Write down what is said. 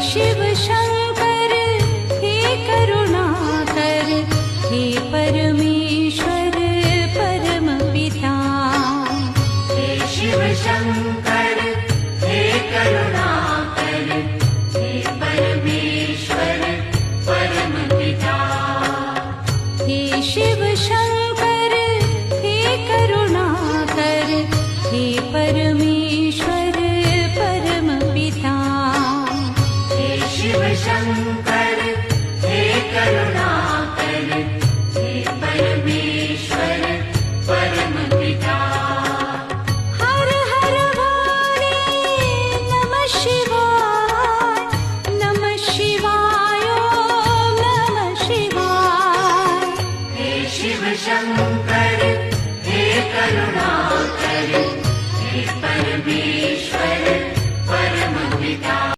शिव शंकर हे करुणाकर, हे परमेश्वर परम पिता। हे शिव शंकर हे करुणाकर, हे परमेश्वर परम पिता। हे शिव शंकर हे करुणाकर, हे परमेश्वर परम पिता। हे शिव शंकर हे करुणाकर,